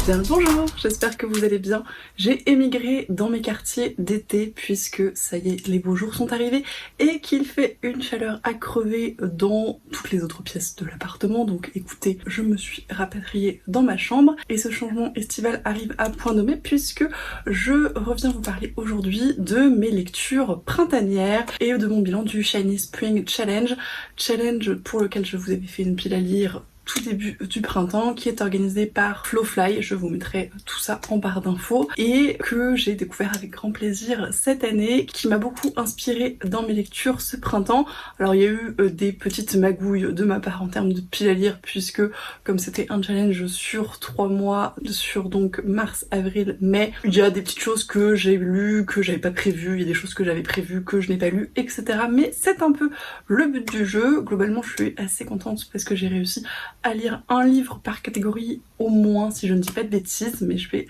Bien le bonjour, j'espère que vous allez bien. J'ai émigré dans mes quartiers d'été puisque ça y est, les beaux jours sont arrivés et qu'il fait une chaleur à crever dans toutes les autres pièces de l'appartement. Donc écoutez, je me suis rapatriée dans ma chambre et ce changement estival arrive à point nommé puisque je reviens vous parler aujourd'hui de mes lectures printanières et de mon bilan du Shiny Spring Challenge. Challenge pour lequel je vous avais fait une pile à lire tout début du printemps, qui est organisé par Flowfly, je vous mettrai tout ça en barre d'infos, et que j'ai découvert avec grand plaisir cette année, qui m'a beaucoup inspirée dans mes lectures ce printemps. Alors il y a eu des petites magouilles de ma part en termes de pile à lire, puisque comme c'était un challenge sur 3 mois, sur donc mars, avril, mai, il y a des petites choses que j'ai lues, que j'avais pas prévues, il y a des choses que j'avais prévues, que je n'ai pas lues, etc. Mais c'est un peu le but du jeu. Globalement je suis assez contente parce que j'ai réussi à lire un livre par catégorie au moins, si je ne dis pas de bêtises, mais je vais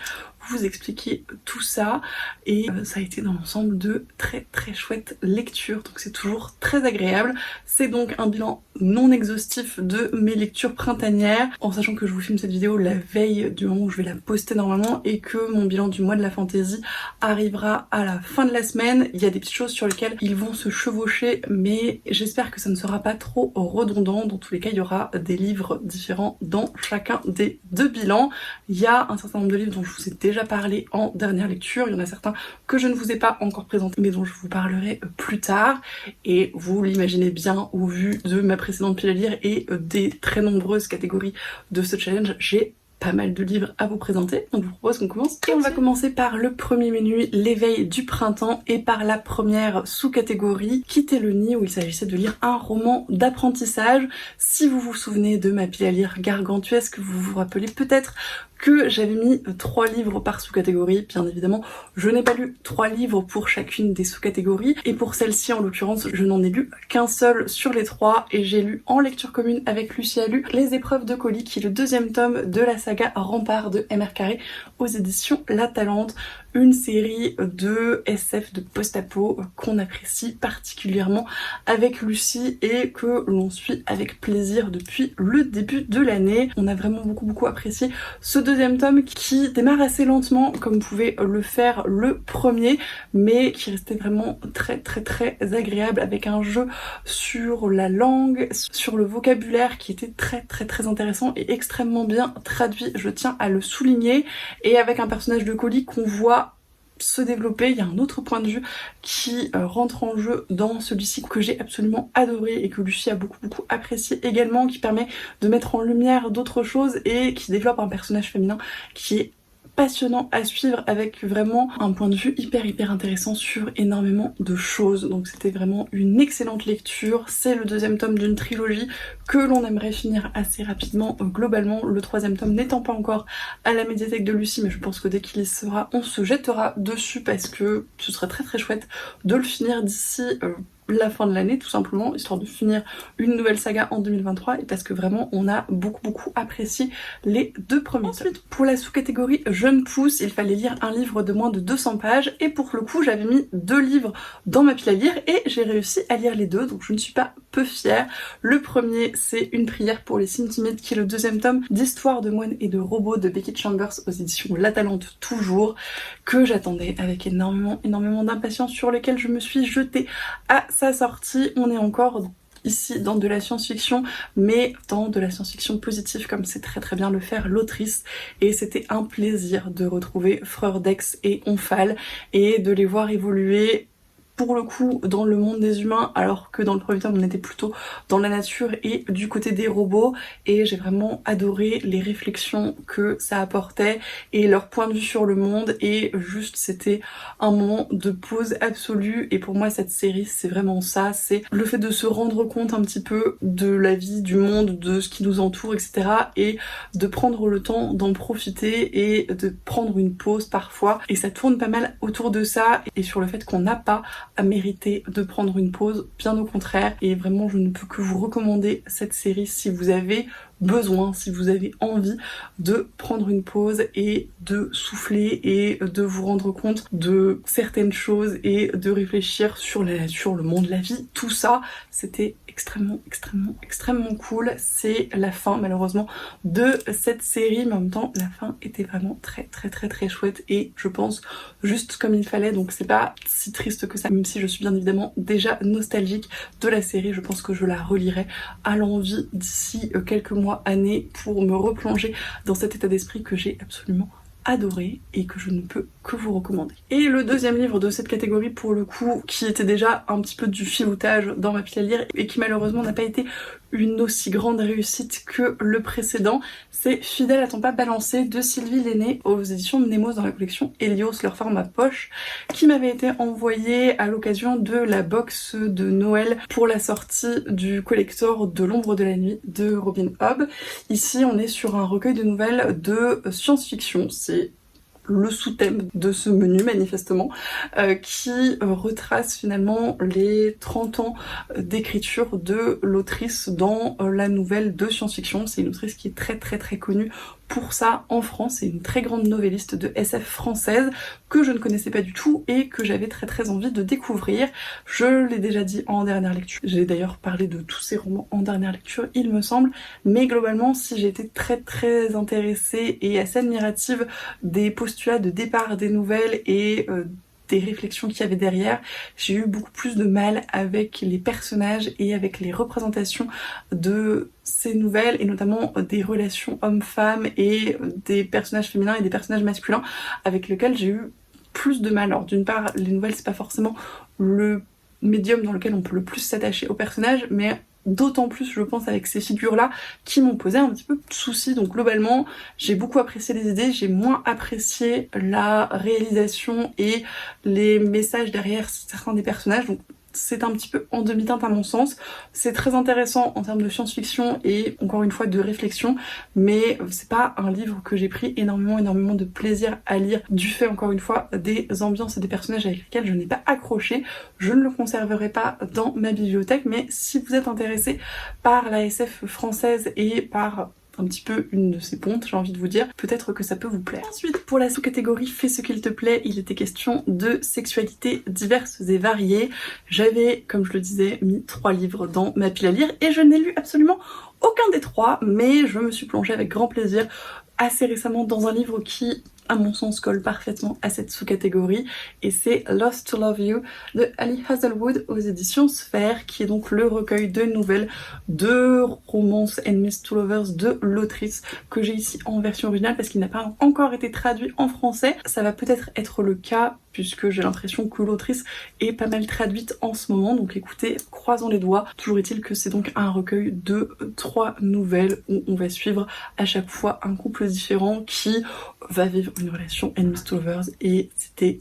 vous expliquer tout ça. Et ça a été dans l'ensemble de très chouettes lectures, donc c'est toujours très agréable. C'est donc un bilan non exhaustif de mes lectures printanières, en sachant que je vous filme cette vidéo la veille du moment où je vais la poster normalement et que mon bilan du mois de la fantasy arrivera à la fin de la semaine. Il y a des petites choses sur lesquelles ils vont se chevaucher, mais j'espère que ça ne sera pas trop redondant. Dans tous les cas, il y aura des livres différents dans chacun des deux bilans. Il y a un certain nombre de livres dont je vous ai déjà parlé en dernière lecture, il y en a certains que je ne vous ai pas encore présentés mais dont je vous parlerai plus tard, et vous l'imaginez bien au vu de ma précédente pile à lire et des très nombreuses catégories de ce challenge, j'ai pas mal de livres à vous présenter, donc je vous propose qu'on commence. Et on va commencer par le premier menu, l'éveil du printemps, et par la première sous-catégorie, quitter le nid, où il s'agissait de lire un roman d'apprentissage. Si vous vous souvenez de ma pile à lire gargantuesque, vous vous rappelez peut-être que j'avais mis 3 livres par sous-catégorie. Bien évidemment, je n'ai pas lu 3 livres pour chacune des sous-catégories, et pour celle-ci en l'occurrence, je n'en ai lu qu'un seul sur les 3, et j'ai lu en lecture commune avec Lucie Alu Les Épreuves de colis, qui est le 2e tome de la saga Rempart de M.R. Carré aux éditions La Talente, une série de SF, de post-apo qu'on apprécie particulièrement avec Lucie et que l'on suit avec plaisir depuis le début de l'année. On a vraiment beaucoup apprécié ce 2e tome qui démarre assez lentement comme pouvait le faire le premier, mais qui restait vraiment très agréable, avec un jeu sur la langue, sur le vocabulaire qui était très intéressant et extrêmement bien traduit, je tiens à le souligner, et avec un personnage de colis qu'on voit se développer. Il y a un autre point de vue qui rentre en jeu dans celui-ci que j'ai absolument adoré et que Lucie a beaucoup apprécié également, qui permet de mettre en lumière d'autres choses et qui développe un personnage féminin qui est passionnant à suivre, avec vraiment un point de vue hyper intéressant sur énormément de choses. Donc c'était vraiment une excellente lecture. C'est le 2e tome d'une trilogie que l'on aimerait finir assez rapidement, globalement, le 3e tome n'étant pas encore à la médiathèque de Lucie, mais je pense que dès qu'il y sera, on se jettera dessus parce que ce serait très chouette de le finir d'ici la fin de l'année, tout simplement, histoire de finir une nouvelle saga en 2023, et parce que vraiment on a beaucoup apprécié les 2 premiers. Ensuite, pour la sous-catégorie jeune pousse, il fallait lire un livre de moins de 200 pages, et pour le coup j'avais mis 2 livres dans ma pile à lire et j'ai réussi à lire les 2, donc je ne suis pas peu fière. Le premier, c'est Une prière pour les cimes timides, qui est le 2e tome d'Histoire de moines et de robots de Becky Chambers aux éditions La Talente toujours, que j'attendais avec énormément d'impatience, sur lequel je me suis jetée à sa sortie. On est encore ici dans de la science-fiction, mais dans de la science-fiction positive, comme c'est très bien le faire l'autrice, et c'était un plaisir de retrouver Freurdex et Omphale et de les voir évoluer, pour le coup dans le monde des humains, alors que dans le premier tome on était plutôt dans la nature et du côté des robots, et j'ai vraiment adoré les réflexions que ça apportait et leur point de vue sur le monde, et juste c'était un moment de pause absolue. Et pour moi cette série c'est vraiment ça, c'est le fait de se rendre compte un petit peu de la vie, du monde, de ce qui nous entoure, etc., et de prendre le temps d'en profiter et de prendre une pause parfois, et ça tourne pas mal autour de ça et sur le fait qu'on n'a pas à mériter de prendre une pause, bien au contraire. Et vraiment je ne peux que vous recommander cette série si vous avez besoin, si vous avez envie de prendre une pause et de souffler et de vous rendre compte de certaines choses et de réfléchir sur la nature, le monde, la vie, tout ça, c'était extrêmement cool. C'est la fin malheureusement de cette série, mais en même temps la fin était vraiment très chouette et je pense juste comme il fallait, donc c'est pas si triste que ça, même si je suis bien évidemment déjà nostalgique de la série. Je pense que je la relirai à l'envi d'ici quelques mois, années, pour me replonger dans cet état d'esprit que j'ai absolument adoré et que je ne peux que vous recommander. Et le deuxième livre de cette catégorie, pour le coup, qui était déjà un petit peu du filoutage dans ma pile à lire et qui malheureusement n'a pas été une aussi grande réussite que le précédent, c'est Fidèle à ton pas balancé de Sylvie Lenné aux éditions Mnemos dans la collection Helios, leur format poche, qui m'avait été envoyé à l'occasion de la box de Noël pour la sortie du collector de l'ombre de la nuit de Robin Hobb. Ici on est sur un recueil de nouvelles de science-fiction, c'est le sous-thème de ce menu manifestement, qui retrace finalement les 30 ans d'écriture de l'autrice dans la nouvelle de science-fiction. C'est une autrice qui est très connue pour ça en France, c'est une très grande novelliste de SF française que je ne connaissais pas du tout et que j'avais très envie de découvrir. Je l'ai déjà dit en dernière lecture, j'ai d'ailleurs parlé de tous ces romans en dernière lecture il me semble, mais globalement si j'ai été très intéressée et assez admirative des postulats de départ des nouvelles et des réflexions qu'il y avait derrière, j'ai eu beaucoup plus de mal avec les personnages et avec les représentations de ces nouvelles et notamment des relations hommes-femmes et des personnages féminins et des personnages masculins avec lesquels j'ai eu plus de mal. Alors d'une part, les nouvelles c'est pas forcément le médium dans lequel on peut le plus s'attacher aux personnages, mais d'autant plus je pense avec ces figures-là qui m'ont posé un petit peu de soucis. Donc globalement j'ai beaucoup apprécié les idées, j'ai moins apprécié la réalisation et les messages derrière certains des personnages, donc c'est un petit peu en demi-teinte à mon sens. C'est très intéressant en termes de science-fiction et encore une fois de réflexion, mais c'est pas un livre que j'ai pris énormément de plaisir à lire du fait encore une fois des ambiances et des personnages avec lesquels je n'ai pas accroché. Je ne le conserverai pas dans ma bibliothèque, mais si vous êtes intéressé par la SF française et par un petit peu une de ses pontes, j'ai envie de vous dire, peut-être que ça peut vous plaire. Ensuite, pour la sous-catégorie Fais ce qu'il te plaît, il était question de sexualité diverses et variées. J'avais, comme je le disais, mis 3 livres dans ma pile à lire et je n'ai lu absolument aucun des 3, mais je me suis plongée avec grand plaisir assez récemment dans un livre qui, à mon sens, colle parfaitement à cette sous-catégorie, et c'est Lost to Love You de Ali Hazelwood aux éditions Sphère, qui est donc le recueil de nouvelles de romance Enemies to Lovers de l'autrice que j'ai ici en version originale parce qu'il n'a pas encore été traduit en français. Ça va peut-être être le cas puisque j'ai l'impression que l'autrice est pas mal traduite en ce moment, donc écoutez, croisons les doigts. Toujours est-il que c'est donc un recueil de 3 nouvelles où on va suivre à chaque fois un couple différent qui va vivre une relation enemies to lovers et c'était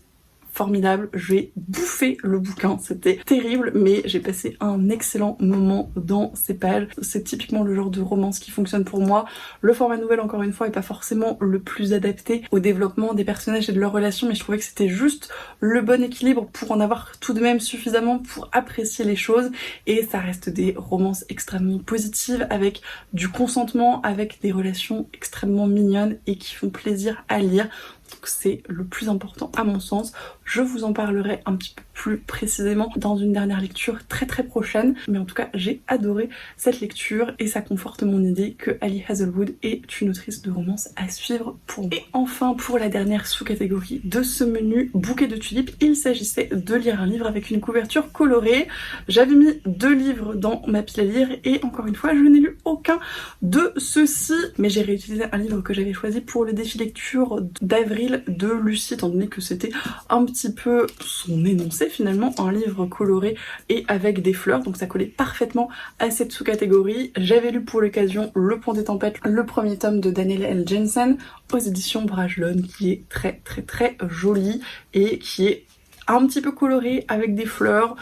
formidable. J'ai bouffé le bouquin, c'était terrible, mais j'ai passé un excellent moment dans ces pages. C'est typiquement le genre de romance qui fonctionne pour moi. Le format nouvelle, encore une fois, est pas forcément le plus adapté au développement des personnages et de leurs relations, mais je trouvais que c'était juste le bon équilibre pour en avoir tout de même suffisamment pour apprécier les choses, et ça reste des romances extrêmement positives avec du consentement, avec des relations extrêmement mignonnes et qui font plaisir à lire. Donc c'est le plus important à mon sens. Je vous en parlerai un petit peu plus précisément dans une dernière lecture très prochaine, mais en tout cas j'ai adoré cette lecture et ça conforte mon idée que Ali Hazelwood est une autrice de romance à suivre pour moi. Et enfin, pour la dernière sous-catégorie de ce menu bouquet de tulipes, il s'agissait de lire un livre avec une couverture colorée. J'avais mis 2 livres dans ma pile à lire et encore une fois je n'ai lu aucun de ceux-ci, mais j'ai réutilisé un livre que j'avais choisi pour le défi lecture d'avril de Lucie, étant donné que c'était un petit peu son énoncé finalement, un livre coloré et avec des fleurs, donc ça collait parfaitement à cette sous-catégorie. J'avais lu pour l'occasion Le Pont des Tempêtes, le premier tome de Daniel L. Jensen aux éditions Bragelonne, qui est très joli et qui est un petit peu coloré avec des fleurs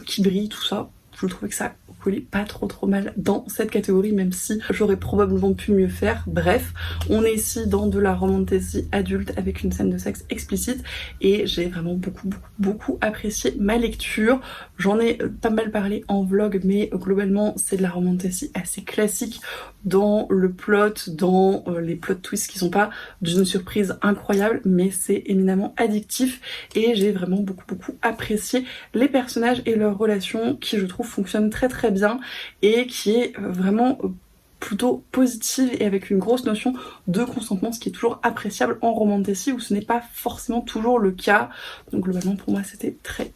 qui brillent, tout ça. Je trouvais que ça collez pas trop mal dans cette catégorie, même si j'aurais probablement pu mieux faire. Bref, on est ici dans de la romantasy adulte avec une scène de sexe explicite et j'ai vraiment beaucoup apprécié ma lecture. J'en ai pas mal parlé en vlog, mais globalement c'est de la romantasy assez classique dans le plot, dans les plot twists qui sont pas d'une surprise incroyable, mais c'est éminemment addictif et j'ai vraiment beaucoup apprécié les personnages et leurs relations qui je trouve fonctionnent très bien et qui est vraiment plutôt positive et avec une grosse notion de consentement, ce qui est toujours appréciable en romantasy où ce n'est pas forcément toujours le cas. Donc globalement pour moi c'était très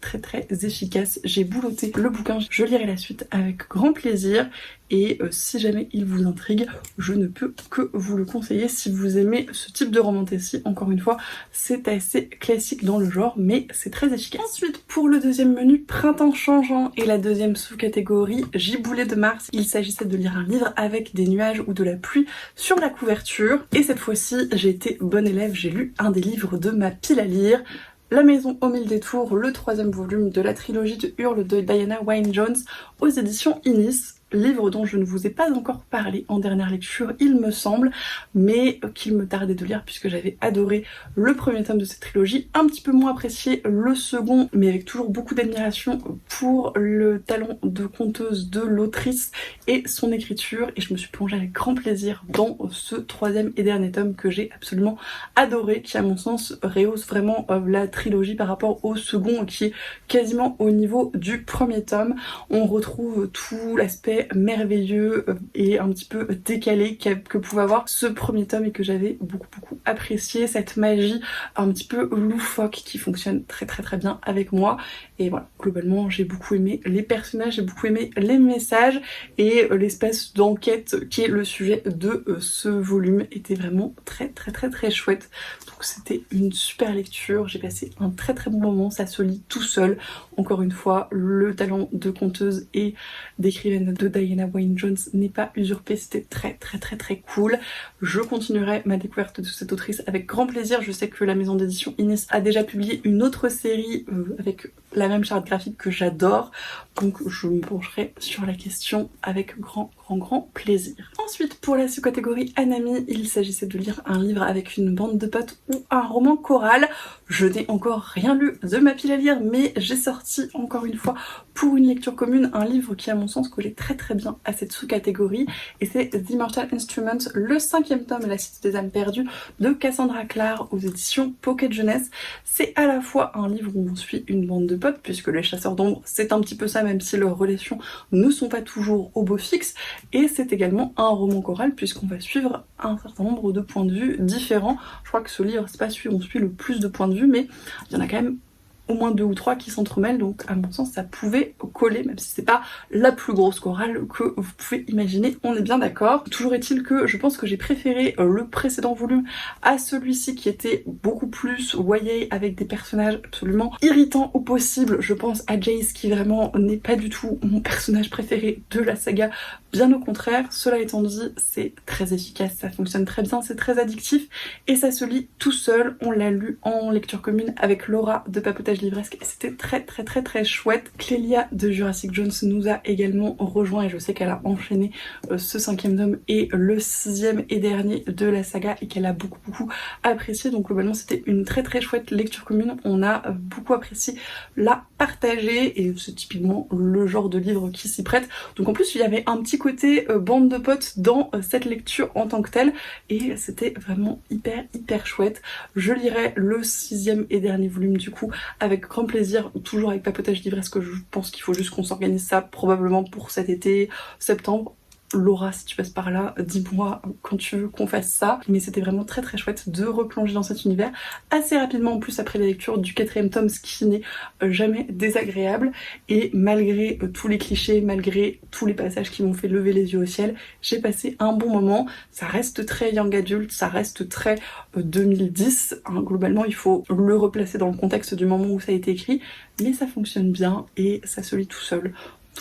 efficace. J'ai bouloté le bouquin, je lirai la suite avec grand plaisir et si jamais il vous intrigue, je ne peux que vous le conseiller si vous aimez ce type de romantasy. Encore une fois, c'est assez classique dans le genre mais c'est très efficace. Ensuite pour le deuxième menu, Printemps changeant et la deuxième sous-catégorie, Giboulée de Mars, il s'agissait de lire un livre avec des nuages ou de la pluie sur la couverture et cette fois-ci j'ai été bonne élève, j'ai lu un des livres de ma pile à lire, La Maison aux Mille Détours, le 3e volume de la trilogie de Hurle de Diana Wynne-Jones aux éditions Innis. Livre dont je ne vous ai pas encore parlé en dernière lecture il me semble, mais qu'il me tardait de lire puisque j'avais adoré le premier tome de cette trilogie, un petit peu moins apprécié le second mais avec toujours beaucoup d'admiration pour le talent de conteuse de l'autrice et son écriture et je me suis plongée avec grand plaisir dans ce 3e et dernier tome que j'ai absolument adoré, qui à mon sens rehausse vraiment la trilogie par rapport au second qui est quasiment au niveau du premier tome. On retrouve tout l'aspect merveilleux et un petit peu décalé que pouvait avoir ce premier tome et que j'avais beaucoup apprécié, cette magie un petit peu loufoque qui fonctionne très bien avec moi. Et voilà, globalement j'ai beaucoup aimé les personnages, j'ai beaucoup aimé les messages et l'espèce d'enquête qui est le sujet de ce volume était vraiment très chouette. Donc c'était une super lecture, j'ai passé un très bon moment, ça se lit tout seul. Encore une fois, le talent de conteuse et d'écrivaine de Diana Wynne-Jones n'est pas usurpé, c'était très cool. Je continuerai ma découverte de cette autrice avec grand plaisir. Je sais que la maison d'édition Innis a déjà publié une autre série avec la même charte graphique que j'adore, donc je me pencherai sur la question avec grand plaisir. Ensuite pour la sous-catégorie Anami, il s'agissait de lire un livre avec une bande de potes ou un roman choral. Je n'ai encore rien lu de ma pile à lire, mais j'ai sorti encore une fois pour une lecture commune un livre qui à mon sens collait très bien à cette sous-catégorie et c'est The Immortal Instrument, le 5e tome, La Cité des âmes perdues de Cassandra Clare aux éditions Pocket Jeunesse. C'est à la fois un livre où on suit une bande de potes, puisque les chasseurs d'ombre c'est un petit peu ça, même si leurs relations ne sont pas toujours au beau fixe, et c'est également un roman choral puisqu'on va suivre un certain nombre de points de vue différents. Je crois que ce livre, c'est pas celui où on suit le plus de points de vue, mais il y en a quand même au moins 2 ou 3 qui s'entremêlent, donc à mon sens ça pouvait coller, même si c'est pas la plus grosse chorale que vous pouvez imaginer, on est bien d'accord. Toujours est-il que je pense que j'ai préféré le précédent volume à celui-ci qui était beaucoup plus YA avec des personnages absolument irritants au possible. Je pense à Jace qui vraiment n'est pas du tout mon personnage préféré de la saga, bien au contraire. Cela étant dit, c'est très efficace, ça fonctionne très bien, c'est très addictif et ça se lit tout seul. On l'a lu en lecture commune avec Laura de Papotage Livresque et c'était très chouette. Clélia de Jurassic Jones nous a également rejoint et je sais qu'elle a enchaîné ce 5e tome et le 6e et dernier de la saga et qu'elle a beaucoup apprécié, donc globalement c'était une très chouette lecture commune. On a beaucoup apprécié la partager et c'est typiquement le genre de livre qui s'y prête. Donc en plus il y avait un petit côté bande de potes dans cette lecture en tant que telle et c'était vraiment hyper chouette. Je lirai le 6e et dernier volume du coup avec grand plaisir, toujours avec Papotage Livresque. Je pense qu'il faut juste qu'on s'organise ça probablement pour cet été, septembre. Laura, si tu passes par là, dis-moi quand tu veux qu'on fasse ça. Mais c'était vraiment très chouette de replonger dans cet univers assez rapidement en plus après la lecture du 4e tome, ce qui n'est jamais désagréable. Et malgré tous les clichés, malgré tous les passages qui m'ont fait lever les yeux au ciel, j'ai passé un bon moment. Ça reste très young adult, ça reste très 2010. Hein, globalement, il faut le replacer dans le contexte du moment où ça a été écrit, mais ça fonctionne bien et ça se lit tout seul.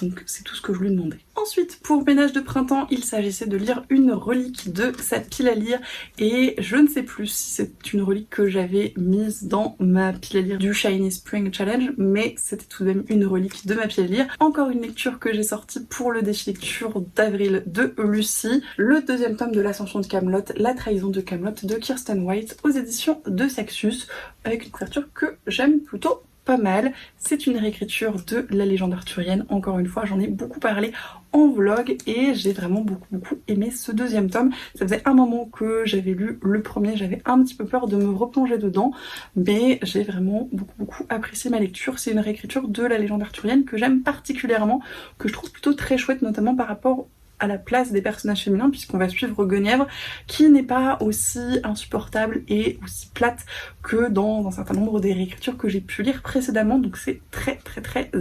Donc c'est tout ce que je lui demandais. Ensuite, pour ménage de printemps, il s'agissait de lire une relique de sa pile à lire et je ne sais plus si c'est une relique que j'avais mise dans ma pile à lire du Shiny Spring Challenge, mais c'était tout de même une relique de ma pile à lire. Encore une lecture que j'ai sortie pour le défi lecture d'avril de Lucie, le deuxième tome de l'Ascension de Camelot, La trahison de Camelot de Kirsten White aux éditions de Saxus, avec une couverture que j'aime plutôt pas mal. C'est une réécriture de la légende arthurienne. Encore une fois, j'en ai beaucoup parlé en vlog et j'ai vraiment beaucoup aimé ce deuxième tome. Ça faisait un moment que j'avais lu le premier, j'avais un petit peu peur de me replonger dedans, mais j'ai vraiment beaucoup apprécié ma lecture. C'est une réécriture de la légende arthurienne que j'aime particulièrement, que je trouve plutôt très chouette, notamment par rapport à la place des personnages féminins, puisqu'on va suivre Guenièvre qui n'est pas aussi insupportable et aussi plate que dans un certain nombre des réécritures que j'ai pu lire précédemment, donc c'est très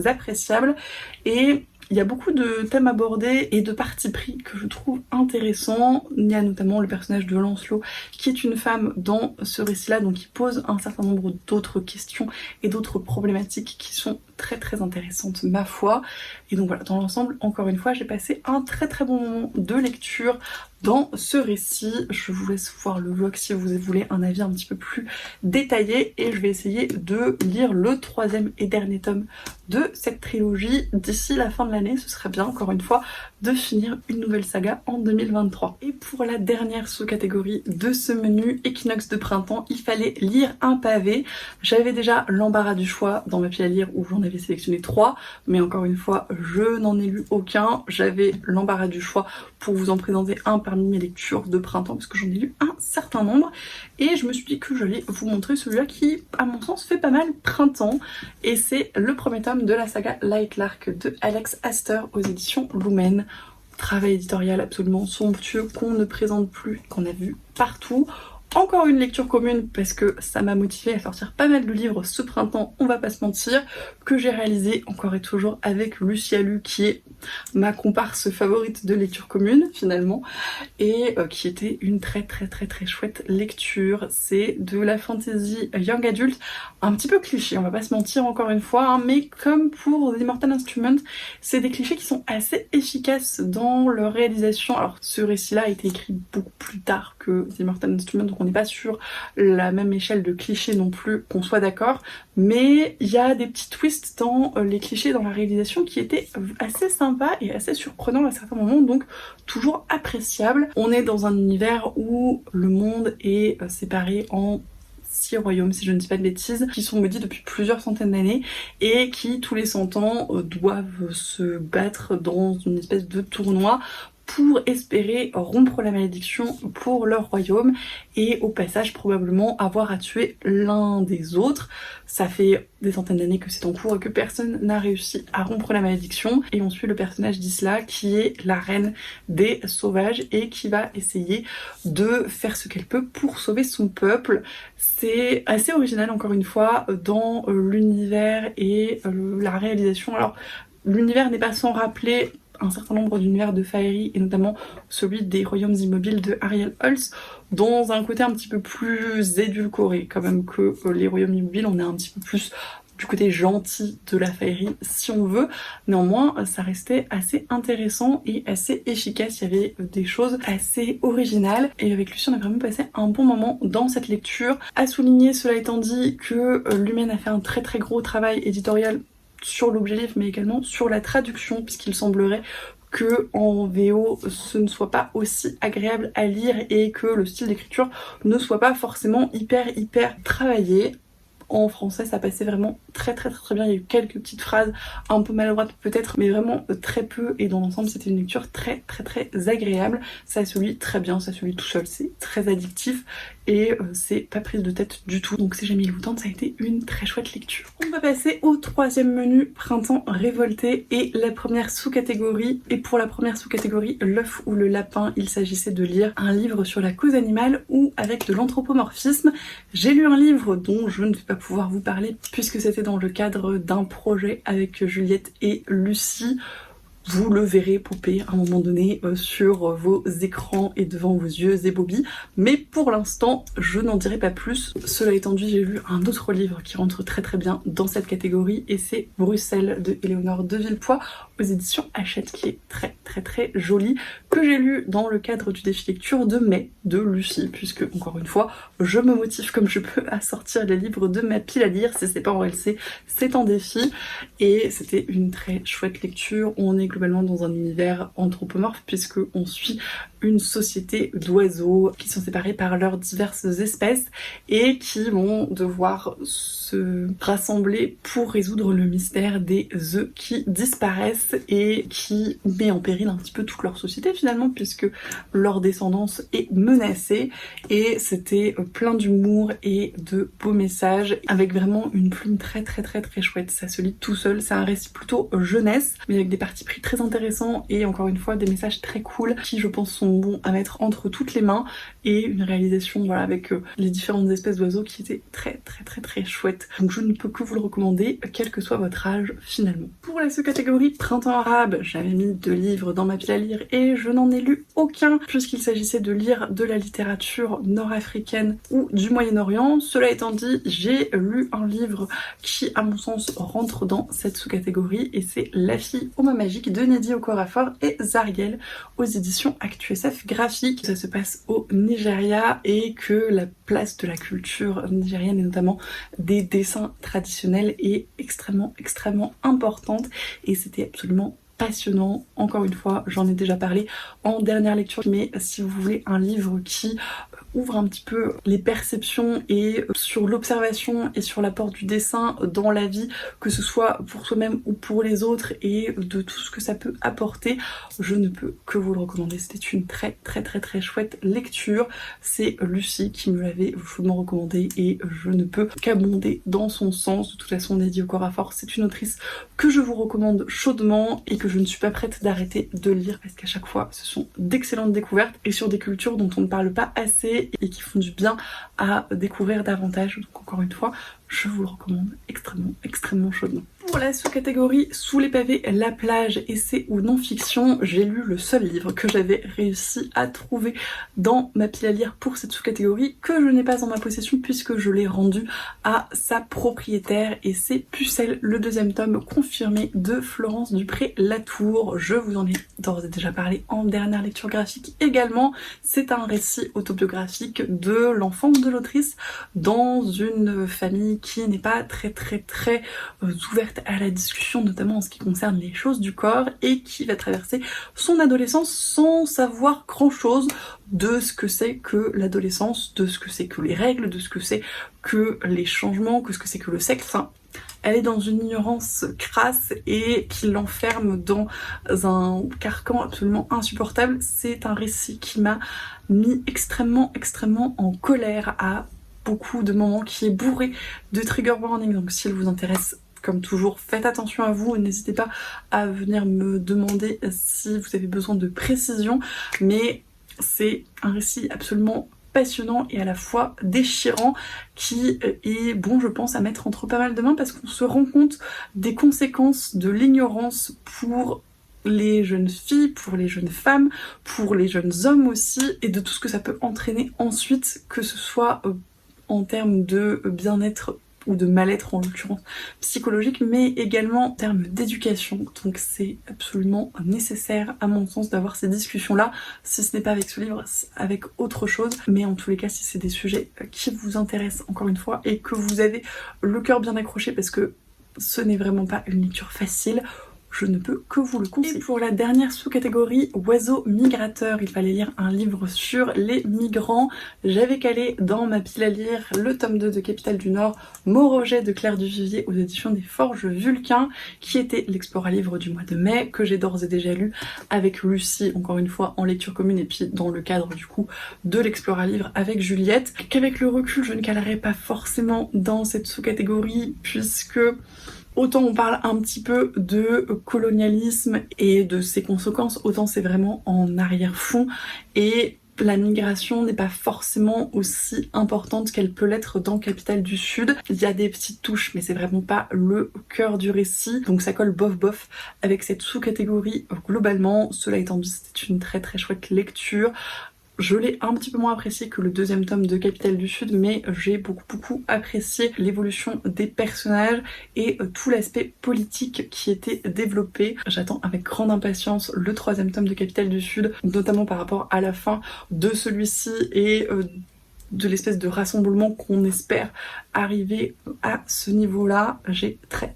appréciable. Et il y a beaucoup de thèmes abordés et de partis pris que je trouve intéressants. Il y a notamment le personnage de Lancelot qui est une femme dans ce récit-là, donc qui pose un certain nombre d'autres questions et d'autres problématiques qui sont très intéressantes, ma foi. Et donc voilà, dans l'ensemble, encore une fois, j'ai passé un très bon moment de lecture dans ce récit. Je vous laisse voir le vlog si vous voulez un avis un petit peu plus détaillé et je vais essayer de lire le troisième et dernier tome de cette trilogie d'ici la fin de l'année. Ce serait bien, encore une fois, de finir une nouvelle saga en 2023. Et pour la dernière sous-catégorie de ce menu équinoxe de printemps, il fallait lire un pavé. J'avais déjà l'embarras du choix dans ma pile à lire où j'en avais sélectionné 3, mais encore une fois, je n'en ai lu aucun. J'avais l'embarras du choix pour vous en présenter un parmi mes lectures de printemps, parce que j'en ai lu un certain nombre, et je me suis dit que j'allais vous montrer celui-là qui, à mon sens, fait pas mal printemps, et c'est le premier tome de la saga Light Lark de Alex Astor aux éditions Lumen. Travail éditorial absolument somptueux qu'on ne présente plus, qu'on a vu partout. Encore une lecture commune parce que ça m'a motivée à sortir pas mal de livres ce printemps, on va pas se mentir, que j'ai réalisé encore et toujours avec Lucia Lu qui est ma comparse favorite de lecture commune finalement, et qui était une très chouette lecture. C'est de la fantasy young adult, un petit peu cliché, on va pas se mentir encore une fois, hein, mais comme pour The Immortal Instrument, c'est des clichés qui sont assez efficaces dans leur réalisation. Alors ce récit-là a été écrit beaucoup plus tard que The Immortal Instrument, donc on n'est pas sur la même échelle de clichés non plus, qu'on soit d'accord, mais il y a des petits twists dans les clichés dans la réalisation qui étaient assez sympas et assez surprenants à certains moments, donc toujours appréciable. On est dans un univers où le monde est séparé en 6 royaumes, si je ne dis pas de bêtises, qui sont maudits depuis plusieurs centaines d'années et qui tous les 100 ans doivent se battre dans une espèce de tournoi pour espérer rompre la malédiction pour leur royaume et au passage probablement avoir à tuer l'un des autres. Ça fait des centaines d'années que c'est en cours et que personne n'a réussi à rompre la malédiction, et on suit le personnage d'Isla qui est la reine des sauvages et qui va essayer de faire ce qu'elle peut pour sauver son peuple. C'est assez original encore une fois dans l'univers et la réalisation. Alors l'univers n'est pas sans rappeler un certain nombre d'univers de Faerie et notamment celui des Royaumes Immobiles de Ariel Holz, dans un côté un petit peu plus édulcoré quand même que les Royaumes Immobiles. On est un petit peu plus du côté gentil de la Faerie si on veut. Néanmoins ça restait assez intéressant et assez efficace, il y avait des choses assez originales et avec Lucie on a vraiment passé un bon moment dans cette lecture. À souligner, cela étant dit, que Lumen a fait un très gros travail éditorial sur l'objet livre mais également sur la traduction, puisqu'il semblerait que en VO ce ne soit pas aussi agréable à lire et que le style d'écriture ne soit pas forcément hyper travaillé. En français ça passait vraiment très bien, il y a eu quelques petites phrases un peu maladroites peut-être, mais vraiment très peu, et dans l'ensemble c'était une lecture très agréable. Ça se lit très bien, ça se lit tout seul, c'est très addictif et c'est pas prise de tête du tout, donc si jamais il vous tente, ça a été une très chouette lecture. On va passer au troisième menu, Printemps révolté, et la première sous-catégorie, et pour la première sous-catégorie, l'œuf ou le lapin, il s'agissait de lire un livre sur la cause animale ou avec de l'anthropomorphisme. J'ai lu un livre dont je ne vais pas pouvoir vous parler puisque c'était dans le cadre d'un projet avec Juliette et Lucie. vous le verrez popper à un moment donné sur vos écrans et devant vos yeux ébobis. Mais pour l'instant, je n'en dirai pas plus. Cela étant dit, j'ai lu un autre livre qui rentre très très bien dans cette catégorie et c'est Bruxelles de Éléonore de Villepoix aux éditions Hachette, qui est très très très joli, que j'ai lu dans le cadre du défi lecture de mai de Lucie, puisque encore une fois, je me motive comme je peux à sortir les livres de ma pile à lire. Si c'est pas en LC, c'est en défi. Et c'était une très chouette lecture. On est globalement dans un univers anthropomorphe puisque on suit une société d'oiseaux qui sont séparés par leurs diverses espèces et qui vont devoir se rassembler pour résoudre le mystère des œufs qui disparaissent et qui met en péril un petit peu toute leur société finalement, puisque leur descendance est menacée. Et c'était plein d'humour et de beaux messages avec vraiment une plume très très très très chouette. Ça se lit tout seul, c'est un récit plutôt jeunesse mais avec des partis pris très intéressants et encore une fois des messages très cool qui je pense sont bons à mettre entre toutes les mains, et une réalisation voilà avec les différentes espèces d'oiseaux qui étaient très très très très chouette. Donc je ne peux que vous le recommander quel que soit votre âge finalement. Pour la sous-catégorie printemps arabe, j'avais mis 2 livres dans ma pile à lire et je n'en ai lu aucun puisqu'il s'agissait de lire de la littérature nord-africaine ou du Moyen-Orient. Cela étant dit, j'ai lu un livre qui à mon sens rentre dans cette sous-catégorie et c'est La fille aux mains magiques de Nnedi Okorafor et Zariel aux éditions ActuSF Graphique. Ça se passe au Nigeria et que la place de la culture nigérienne et notamment des dessins traditionnels est extrêmement importante et c'était absolument passionnant. Encore une fois, j'en ai déjà parlé en dernière lecture, mais si vous voulez un livre qui ouvre un petit peu les perceptions et sur l'observation et sur l'apport du dessin dans la vie, que ce soit pour soi-même ou pour les autres, et de tout ce que ça peut apporter, je ne peux que vous le recommander. C'était une très chouette lecture. C'est Lucie qui me l'avait chaudement recommandé et je ne peux qu'abonder dans son sens. De toute façon, Nnedi Okorafor, c'est une autrice que je vous recommande chaudement et que je ne suis pas prête d'arrêter de lire parce qu'à chaque fois, ce sont d'excellentes découvertes et sur des cultures dont on ne parle pas assez et qui font du bien à découvrir davantage. Donc encore une fois, je vous le recommande extrêmement chaudement. Pour la sous-catégorie Sous les pavés, la plage, essai ou non-fiction, j'ai lu le seul livre que j'avais réussi à trouver dans ma pile à lire pour cette sous-catégorie, que je n'ai pas en ma possession puisque je l'ai rendu à sa propriétaire, et c'est Pucelle, le 2e tome confirmé de Florence Dupré-Latour. Je vous en ai d'ores et déjà parlé en dernière lecture graphique également. C'est un récit autobiographique de l'enfance de l'autrice dans une famille qui n'est pas très ouverte à la discussion, notamment en ce qui concerne les choses du corps, et qui va traverser son adolescence sans savoir grand chose de ce que c'est que l'adolescence, de ce que c'est que les règles, de ce que c'est que les changements, que ce que c'est que le sexe. Enfin, elle est dans une ignorance crasse et qui l'enferme dans un carcan absolument insupportable. C'est un récit qui m'a mis extrêmement en colère à beaucoup de moments, qui est bourré de trigger warning. Donc s'il vous intéresse, comme toujours, faites attention à vous et n'hésitez pas à venir me demander si vous avez besoin de précision, mais c'est un récit absolument passionnant et à la fois déchirant qui est bon, je pense, à mettre entre pas mal de mains parce qu'on se rend compte des conséquences de l'ignorance pour les jeunes filles, pour les jeunes femmes, pour les jeunes hommes aussi, et de tout ce que ça peut entraîner ensuite, que ce soit en termes de bien-être ou de mal-être en l'occurrence psychologique, mais également en termes d'éducation. Donc c'est absolument nécessaire à mon sens d'avoir ces discussions-là, si ce n'est pas avec ce livre, avec autre chose. Mais en tous les cas, si c'est des sujets qui vous intéressent encore une fois et que vous avez le cœur bien accroché, parce que ce n'est vraiment pas une lecture facile, je ne peux que vous le conseiller. Et pour la dernière sous-catégorie, oiseaux migrateurs, il fallait lire un livre sur les migrants. J'avais calé dans ma pile à lire le tome 2 de Capitale du Nord, Maurojet de Claire Duvivier aux éditions des Forges Vulcain, qui était l'explorat livre du mois de mai, que j'ai d'ores et déjà lu avec Lucie, encore une fois en lecture commune, et puis dans le cadre du coup de l'explorat livre avec Juliette, qu'avec le recul je ne calerai pas forcément dans cette sous-catégorie, puisque autant on parle un petit peu de colonialisme et de ses conséquences, autant c'est vraiment en arrière-fond et la migration n'est pas forcément aussi importante qu'elle peut l'être dans Capitale du Sud. Il y a des petites touches, mais c'est vraiment pas le cœur du récit, donc ça colle bof bof avec cette sous-catégorie globalement. Cela étant dit, c'était une très très chouette lecture. Je l'ai un petit peu moins apprécié que le deuxième tome de Capitale du Sud, mais j'ai beaucoup apprécié l'évolution des personnages et tout l'aspect politique qui était développé. J'attends avec grande impatience le troisième tome de Capitale du Sud, notamment par rapport à la fin de celui-ci et de l'espèce de rassemblement qu'on espère arriver à ce niveau-là. J'ai très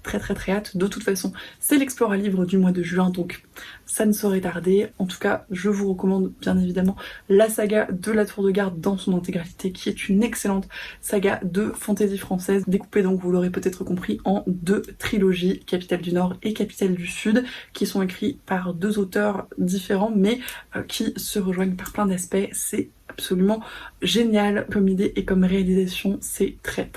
hâte. De toute façon, c'est l'Explora Livre du mois de juin, donc ça ne saurait tarder. En tout cas, je vous recommande bien évidemment la saga de la Tour de Garde dans son intégralité, qui est une excellente saga de fantaisie française, découpée donc, vous l'aurez peut-être compris, en 2 trilogies, Capitale du Nord et Capitale du Sud, qui sont écrits par 2 auteurs différents, mais qui se rejoignent par plein d'aspects. C'est absolument génial comme idée et comme réalisation, c'est très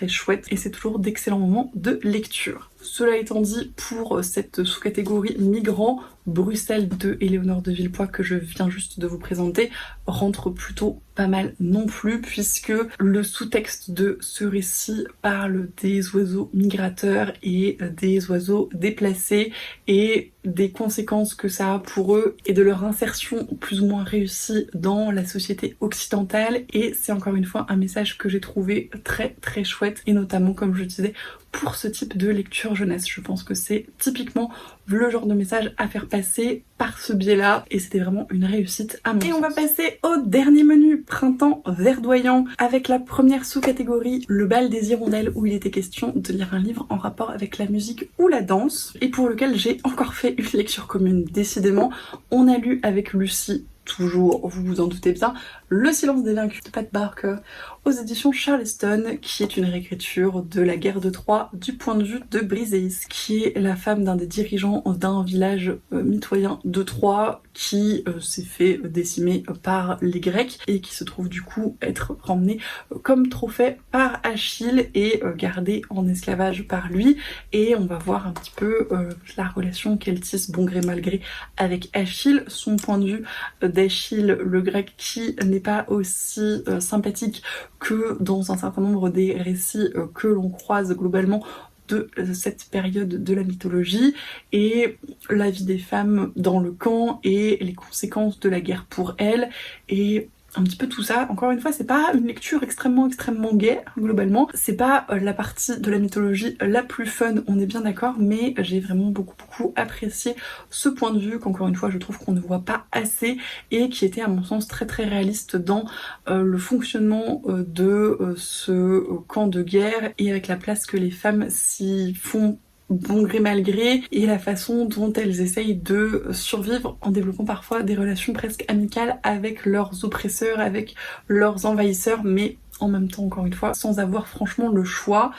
chouette et c'est toujours d'excellents moments de lecture. Cela étant dit, pour cette sous-catégorie migrants, Bruxelles de Éléonore de Villepoix que je viens juste de vous présenter rentre plutôt pas mal non plus, puisque le sous-texte de ce récit parle des oiseaux migrateurs et des oiseaux déplacés et des conséquences que ça a pour eux et de leur insertion plus ou moins réussie dans la société occidentale. Et c'est encore une fois un message que j'ai trouvé très chouette, et notamment, comme je disais, pour ce type de lecture jeunesse. Je pense que c'est typiquement le genre de message à faire passer par ce biais-là, et c'était vraiment une réussite à mon sens. Et on va passer au dernier menu, printemps verdoyant, avec la première sous-catégorie, le bal des hirondelles, où il était question de lire un livre en rapport avec la musique ou la danse, et pour lequel j'ai encore fait une lecture commune. Décidément, on a lu avec Lucie, toujours, vous vous en doutez bien, Le silence des vaincus de Pat Barker aux éditions Charleston, qui est une réécriture de la guerre de Troie du point de vue de Briseis, qui est la femme d'un des dirigeants d'un village mitoyen de Troie qui s'est fait décimer par les Grecs et qui se trouve du coup être ramené comme trophée par Achille et gardé en esclavage par lui. Et on va voir un petit peu la relation qu'elle tisse bon gré mal gré avec Achille, son point de vue d'Achille le grec, qui n'est pas aussi sympathique que dans un certain nombre des récits que l'on croise globalement de cette période de la mythologie, et la vie des femmes dans le camp et les conséquences de la guerre pour elles, et un petit peu tout ça. Encore une fois, c'est pas une lecture extrêmement gaie, globalement. C'est pas la partie de la mythologie la plus fun, on est bien d'accord, mais j'ai vraiment beaucoup apprécié ce point de vue qu'encore une fois, je trouve qu'on ne voit pas assez et qui était à mon sens très réaliste dans le fonctionnement de ce camp de guerre et avec la place que les femmes s'y font bon gré mal gré, et la façon dont elles essayent de survivre en développant parfois des relations presque amicales avec leurs oppresseurs, avec leurs envahisseurs, mais en même temps, encore une fois, sans avoir franchement le choix.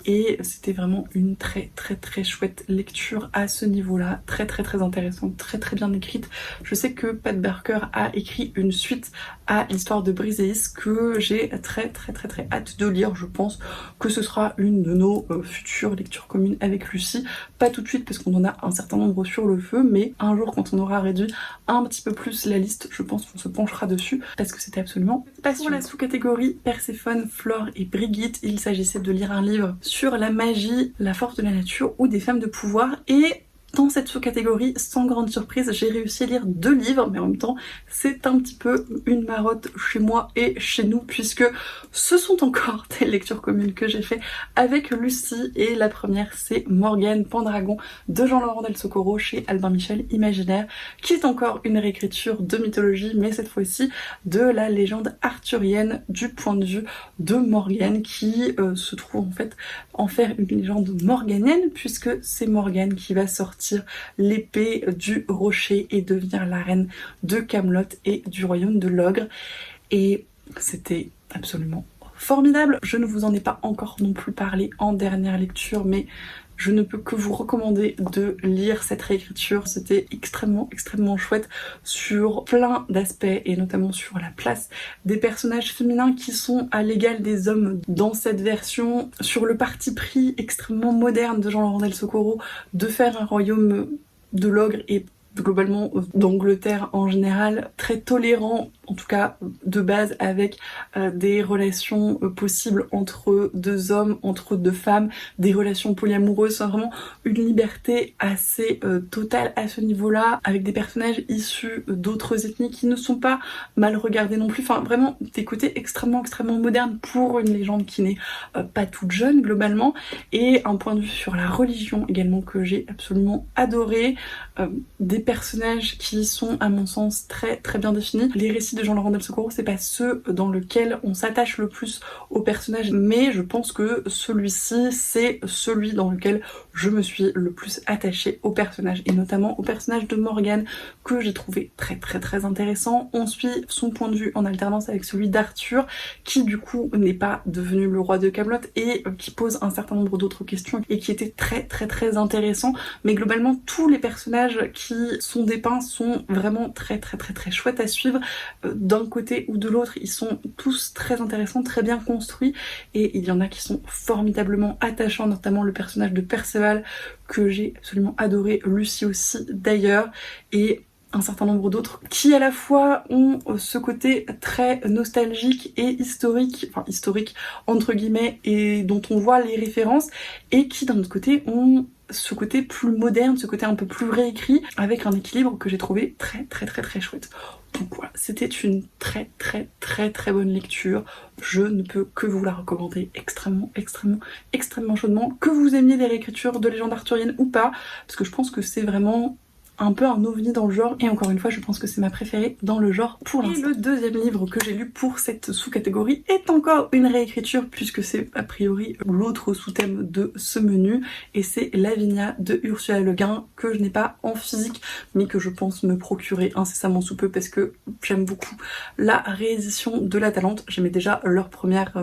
Et c'était vraiment une très chouette lecture à ce niveau-là, très intéressante, très bien écrite. Je sais que Pat Barker a écrit une suite à l'histoire de Briseis que j'ai très hâte de lire. Je pense que ce sera une de nos futures lectures communes avec Lucie. Pas tout de suite parce qu'on en a un certain nombre sur le feu, mais un jour quand on aura réduit un petit peu plus la liste, je pense qu'on se penchera dessus parce que c'était absolument passionnant. Pour la sous-catégorie Perséphone, Flore et Brigitte, il s'agissait de lire un livre sur la magie, la force de la nature ou des femmes de pouvoir, et dans cette sous-catégorie, sans grande surprise, j'ai réussi à lire 2 livres, mais en même temps, c'est un petit peu une marotte chez moi et chez nous, puisque ce sont encore des lectures communes que j'ai fait avec Lucie, et la première, c'est Morgane Pendragon de Jean-Laurent Del Socorro chez Albin Michel Imaginaire, qui est encore une réécriture de mythologie, mais cette fois-ci de la légende arthurienne du point de vue de Morgane, qui se trouve en fait en faire une légende morganienne, puisque c'est Morgane qui va sortir l'épée du rocher et devenir la reine de Camelot et du royaume de l'ogre. Et c'était absolument formidable. Je ne vous en ai pas encore non plus parlé en dernière lecture, mais je ne peux que vous recommander de lire cette réécriture. C'était extrêmement chouette sur plein d'aspects, et notamment sur la place des personnages féminins qui sont à l'égal des hommes dans cette version, sur le parti pris extrêmement moderne de Jean-Laurent Del Socorro de faire un royaume de l'ogre et globalement d'Angleterre en général, très tolérant, en tout cas de base, avec des relations possibles entre deux hommes, entre deux femmes, des relations polyamoureuses, c'est vraiment une liberté assez totale à ce niveau-là, avec des personnages issus d'autres ethnies qui ne sont pas mal regardés non plus, enfin vraiment des côtés extrêmement modernes pour une légende qui n'est pas toute jeune globalement, et un point de vue sur la religion également que j'ai absolument adoré, des personnages qui sont à mon sens très bien définis. Les récits de Jean-Laurent Del Socorro, c'est pas ceux dans lesquels on s'attache le plus aux personnages, mais je pense que celui-ci c'est celui dans lequel je me suis le plus attachée aux personnages, et notamment au personnage de Morgane que j'ai trouvé très intéressant. On suit son point de vue en alternance avec celui d'Arthur qui du coup n'est pas devenu le roi de Camelot et qui pose un certain nombre d'autres questions et qui était très intéressant, mais globalement tous les personnages qui sont dépeints sont vraiment très chouettes à suivre. D'un côté ou de l'autre, ils sont tous très intéressants, très bien construits, et il y en a qui sont formidablement attachants, notamment le personnage de Perceval que j'ai absolument adoré, Lucie aussi d'ailleurs, et un certain nombre d'autres qui à la fois ont ce côté très nostalgique et historique, enfin historique entre guillemets, et dont on voit les références, et qui d'un autre côté ont ce côté plus moderne, ce côté un peu plus réécrit, avec un équilibre que j'ai trouvé très chouette. Donc voilà, c'était une très bonne lecture. Je ne peux que vous la recommander extrêmement chaudement. Que vous aimiez les réécritures de légendes arthuriennes ou pas, parce que je pense que c'est vraiment un peu un ovni dans le genre, et encore une fois je pense que c'est ma préférée dans le genre pour l'instant. Et le deuxième livre que j'ai lu pour cette sous-catégorie est encore une réécriture, puisque c'est a priori l'autre sous-thème de ce menu, et c'est Lavinia de Ursula Le Guin, que je n'ai pas en physique mais que je pense me procurer incessamment sous peu, parce que j'aime beaucoup la réédition de La Talente. J'aimais déjà leur première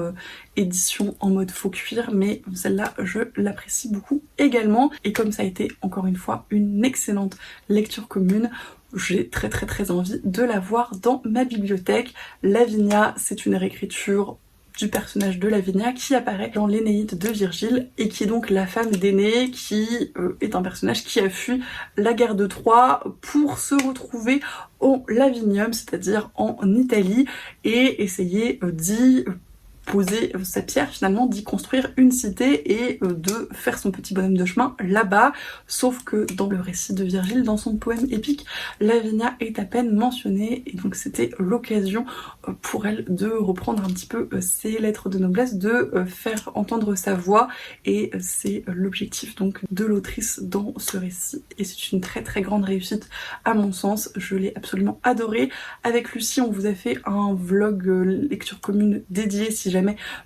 édition en mode faux cuir, mais celle-là je l'apprécie beaucoup également, et comme ça a été encore une fois une excellente lecture commune, j'ai très envie de la voir dans ma bibliothèque. Lavinia, c'est une réécriture du personnage de Lavinia qui apparaît dans l'Énéide de Virgile, et qui est donc la femme d'Énée, qui est un personnage qui a fui la guerre de Troie pour se retrouver au Lavinium, c'est-à-dire en Italie, et essayer d'y poser sa pierre, finalement d'y construire une cité et de faire son petit bonhomme de chemin là-bas. Sauf que dans le récit de Virgile, dans son poème épique, Lavinia est à peine mentionnée, et donc c'était l'occasion pour elle de reprendre un petit peu ses lettres de noblesse, de faire entendre sa voix, et c'est l'objectif donc de l'autrice dans ce récit, et c'est une très grande réussite à mon sens. Je l'ai absolument adoré. Avec Lucie, on vous a fait un vlog lecture commune dédié si jamais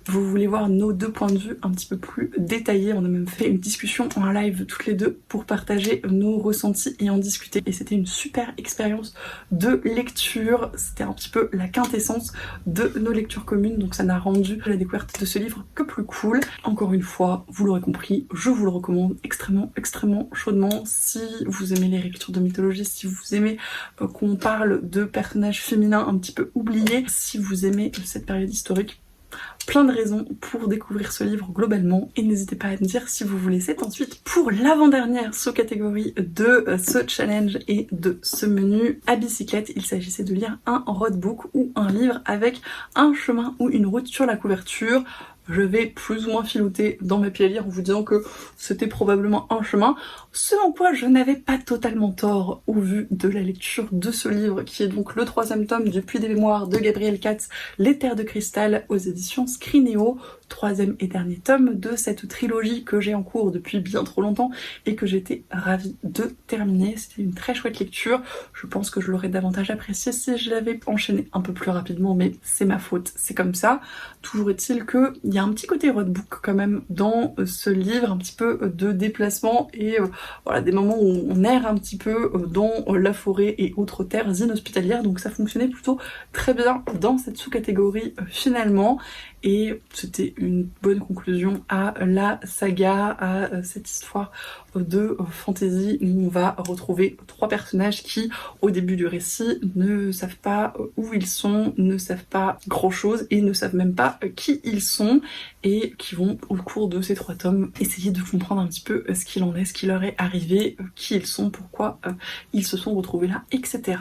vous voulez voir nos deux points de vue un petit peu plus détaillés. On a même fait une discussion en live toutes les deux pour partager nos ressentis et en discuter, et c'était une super expérience de lecture. C'était un petit peu la quintessence de nos lectures communes, donc ça n'a rendu la découverte de ce livre que plus cool. Encore une fois, vous l'aurez compris, je vous le recommande extrêmement chaudement. Si vous aimez les réécritures de mythologie, si vous aimez qu'on parle de personnages féminins un petit peu oubliés, si vous aimez cette période historique, plein de raisons pour découvrir ce livre globalement, et n'hésitez pas à me dire si vous voulez. C'est ensuite pour l'avant-dernière sous-catégorie de ce challenge et de ce menu à bicyclette. Il s'agissait de lire un roadbook ou un livre avec un chemin ou une route sur la couverture. Je vais plus ou moins filouter dans ma pile à lire en vous disant que c'était probablement un chemin, ce en quoi je n'avais pas totalement tort au vu de la lecture de ce livre, qui est donc le 3e tome du Puits des Mémoires de Gabriel Katz, Les Terres de Cristal, aux éditions Scrinéo, 3e et dernier tome de cette trilogie que j'ai en cours depuis bien trop longtemps et que j'étais ravie de terminer. C'était une très chouette lecture. Je pense que je l'aurais davantage apprécié si je l'avais enchaîné un peu plus rapidement, mais c'est ma faute, c'est comme ça. Toujours est-il que il y a un petit côté roadbook quand même dans ce livre, un petit peu de déplacement, et voilà, des moments où on erre un petit peu dans la forêt et autres terres inhospitalières, donc ça fonctionnait plutôt très bien dans cette sous-catégorie finalement. Et c'était une bonne conclusion à la saga, à cette histoire de fantasy où on va retrouver 3 personnages qui, au début du récit, ne savent pas où ils sont, ne savent pas grand chose et ne savent même pas qui ils sont. et qui vont au cours de ces 3 tomes essayer de comprendre un petit peu ce qu'il en est, ce qui leur est arrivé, qui ils sont, pourquoi ils se sont retrouvés là, etc.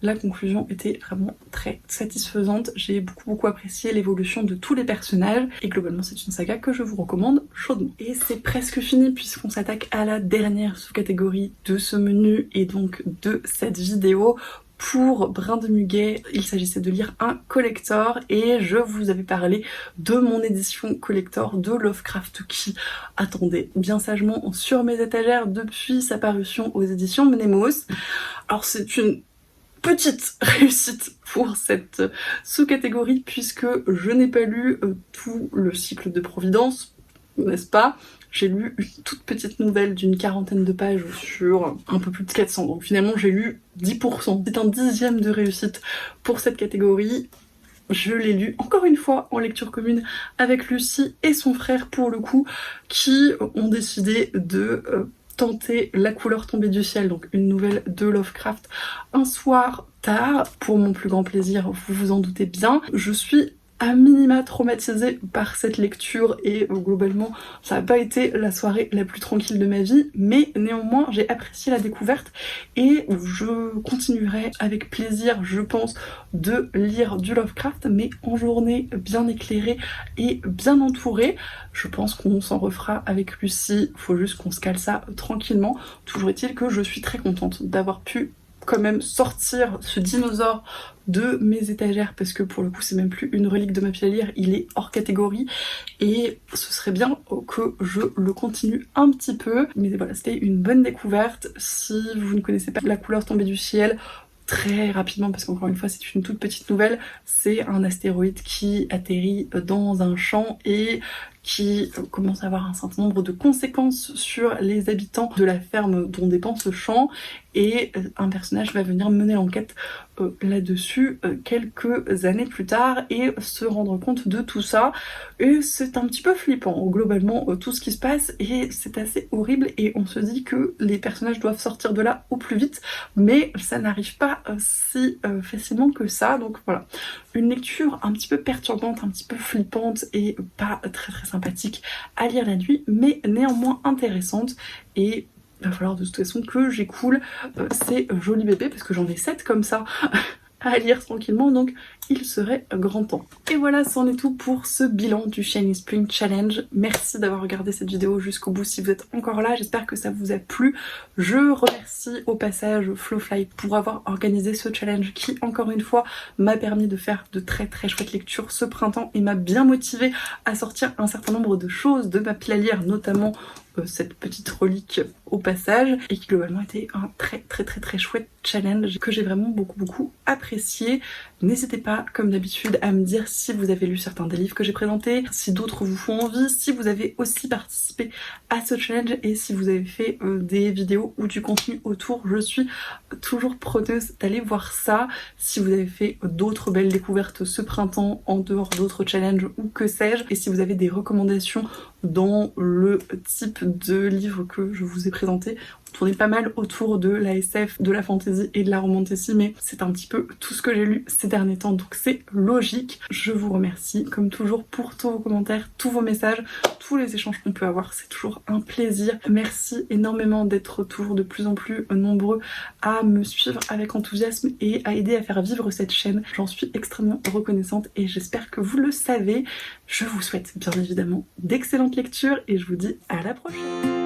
La conclusion était vraiment très satisfaisante, j'ai beaucoup apprécié l'évolution de tous les personnages et globalement c'est une saga que je vous recommande chaudement. Et c'est presque fini puisqu'on s'attaque à la dernière sous-catégorie de ce menu et donc de cette vidéo. Pour Brin de Muguet, il s'agissait de lire un collector et je vous avais parlé de mon édition collector de Lovecraft qui attendait bien sagement sur mes étagères depuis sa parution aux éditions Mnemos. Alors c'est une petite réussite pour cette sous-catégorie puisque je n'ai pas lu tout le cycle de Providence, n'est-ce pas? J'ai lu une toute petite nouvelle d'une 40aine de pages sur un peu plus de 400, donc finalement j'ai lu 10%. C'est un 10e de réussite pour cette catégorie. Je l'ai lu encore une fois en lecture commune avec Lucie et son frère pour le coup, qui ont décidé de tenter La couleur tombée du ciel, donc une nouvelle de Lovecraft, un soir tard, pour mon plus grand plaisir, vous vous en doutez bien. Je suis à minima traumatisée par cette lecture et globalement ça n'a pas été la soirée la plus tranquille de ma vie, mais néanmoins j'ai apprécié la découverte et je continuerai avec plaisir, je pense, de lire du Lovecraft, mais en journée bien éclairée et bien entourée. Je pense qu'on s'en refera avec Lucie, faut juste qu'on se cale ça tranquillement. Toujours est-il que je suis très contente d'avoir pu quand même sortir ce dinosaure de mes étagères parce que pour le coup c'est même plus une relique de ma pile à lire, il est hors catégorie et ce serait bien que je le continue un petit peu. Mais voilà, c'était une bonne découverte. Si vous ne connaissez pas La couleur tombée du ciel, très rapidement, parce qu'encore une fois c'est une toute petite nouvelle, c'est un astéroïde qui atterrit dans un champ et qui commence à avoir un certain nombre de conséquences sur les habitants de la ferme dont dépend ce champ, et un personnage va venir mener l'enquête là-dessus quelques années plus tard et se rendre compte de tout ça, et c'est un petit peu flippant globalement tout ce qui se passe et c'est assez horrible et on se dit que les personnages doivent sortir de là au plus vite, mais ça n'arrive pas si facilement que ça. Donc voilà, une lecture un petit peu perturbante, un petit peu flippante et pas très sympathique à lire la nuit, mais néanmoins intéressante. Et il va falloir de toute façon que j'écoule ces jolis bébés parce que j'en ai 7 comme ça à lire tranquillement, donc il serait grand temps. Et voilà, c'en est tout pour ce bilan du Shiny Spring Challenge. Merci d'avoir regardé cette vidéo jusqu'au bout si vous êtes encore là, j'espère que ça vous a plu. Je remercie au passage Flowfly pour avoir organisé ce challenge qui, encore une fois, m'a permis de faire de très chouettes lectures ce printemps et m'a bien motivée à sortir un certain nombre de choses de ma pile à lire, notamment cette petite relique au passage, et qui globalement était un très chouette challenge que j'ai vraiment beaucoup apprécié. N'hésitez pas, comme d'habitude, à me dire si vous avez lu certains des livres que j'ai présentés, si d'autres vous font envie, si vous avez aussi participé à ce challenge et si vous avez fait des vidéos ou du contenu autour. Je suis toujours preneuse d'aller voir ça. Si vous avez fait d'autres belles découvertes ce printemps en dehors d'autres challenges ou que sais-je, et si vous avez des recommandations dans le type de livres que je vous ai présenté. On tournait pas mal autour de la SF, de la fantasy et de la romantasy, mais c'est un petit peu tout ce que j'ai lu ces derniers temps, donc c'est logique. Je vous remercie comme toujours pour tous vos commentaires, tous vos messages, tous les échanges qu'on peut avoir, c'est toujours un plaisir. Merci énormément d'être toujours de plus en plus nombreux à me suivre avec enthousiasme et à aider à faire vivre cette chaîne. J'en suis extrêmement reconnaissante et j'espère que vous le savez. Je vous souhaite bien évidemment d'excellentes lectures et je vous dis à la prochaine.